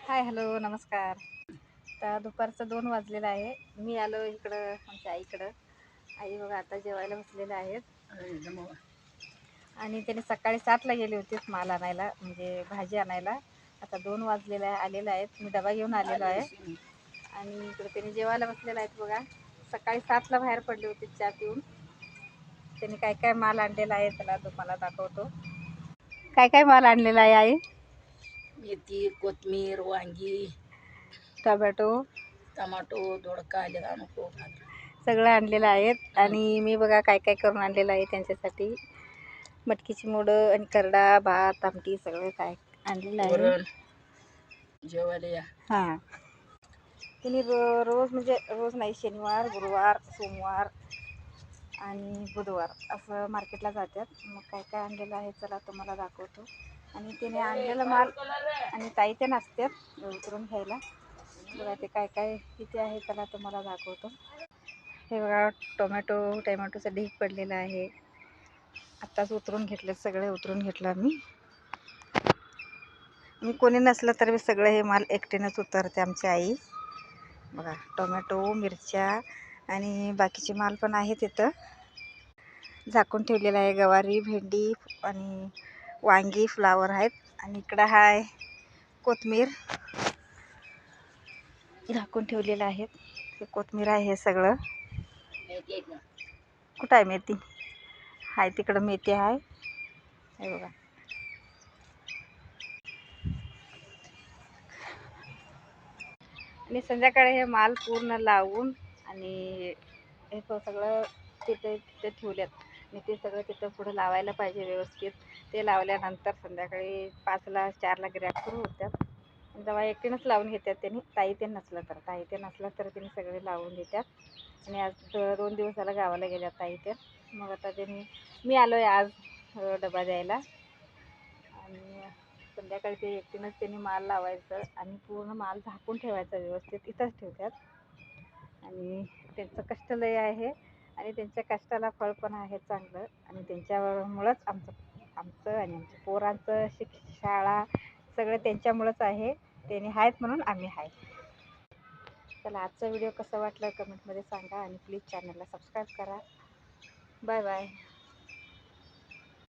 हाय, hello, नमस्कार. तर दुपारचं 2 वाजलेलं आहे. मी आलो इकडं आमच्या आईकडं. आई बघा आता जेवायला बसलेल्या आहेत. आणि त्याने सकाळी 7ला गेले होते माल आणायला, म्हणजे भाजी आणायला. आता 2 वाजलेले आलेले आहेत. मी डबा घेऊन आलेलो आहे आणि इकडे त्याने जेवायला बसलेले आहेत बघा. सकाळी 7ला बाहेर पडले होते चहा पिऊन. त्याने काय काय माल आणलेला आहे त्याला तुम्हाला दाखवतो. काय काय माल आणलेला आहे आई? मेथी, कोथिंबीर, वांगी, टोमॅटो, टमाटो, दोडका, नको सगळं आणलेलं आहेत. आणि मी बघा काय काय करून आणलेलं आहे त्यांच्यासाठी. मटकीची मोडं आणि करडा, भात, आमटी सगळं काय आणलेलं आहे. वरण जेवायला या. हां, तिने रोज म्हणजे रोज नाही, शनिवार, गुरुवार, सोमवार आणि बुधवार असं मार्केटला जातात. मग काय काय आणलेलं आहे चला तुम्हाला दाखवतो. आणि तिने आणलेला माल आणि ताई ते नसतात उतरून घ्यायला. बघा ते काय काय किती आहे त्याला तुम्हाला दाखवतो. हे बघा टोमॅटोचं ढीग पडलेलं आहे. आत्ताच उतरून घेतलं, सगळे उतरून घेतलं आम्ही. मी कोणी नसलं तर मी सगळं हे माल एकटीनंच उतरते आमची आई. बघा टोमॅटो, मिरच्या आणि बाकीचे माल पण आहे तिथं झाकून ठेवलेलं आहे. गवारी, भेंडी आणि वांगी, फ्लावर आहेत. आणि इकडं आहे कोथिंबीर झाकून ठेवलेलं आहे. हे कोथिंबीर आहे हे सगळं. कुठं आहे मेथी? हाय तिकडं मेथी आहे. हे बघा आणि संध्याकाळी हे माल पूर्ण लावून आणि हे सगळं तिथे तिथे ठेवल्यात. आणि ते सगळं तिथं पुढं लावायला पाहिजे व्यवस्थित. ते लावल्यानंतर संध्याकाळी 5ला 4ला गिऱ्हाईक सुरू होतात. जेव्हा एकटीनंच लावून घेतात त्यांनी, ताई ते नसलं तर त्यांनी सगळे लावून देतात. आणि आज 2 दिवस झाला गावाला गेल्या ताई ते. मग आता मी आलो आहे आज डबा द्यायला. आणि संध्याकाळी ते एकटीनंच त्यांनी माल लावायचं आणि पूर्ण माल झाकून ठेवायचा व्यवस्थित. इथंच ठेवतात. आणि त्यांचं कष्ट लय आहे आणि त्यांच्या कष्टाला फळ पण आहे चांगलं. आणि त्यांच्यामुळंच आमचं आणि आमच्या पोरांचं शाळा सगळं त्यांच्यामुळंच आहे. त्यांनी आहेत म्हणून आम्ही आहे. चला, आजचा व्हिडिओ कसा वाटला कमेंटमध्ये सांगा आणि प्लीज चॅनलला सबस्क्राईब करा. Bye bye.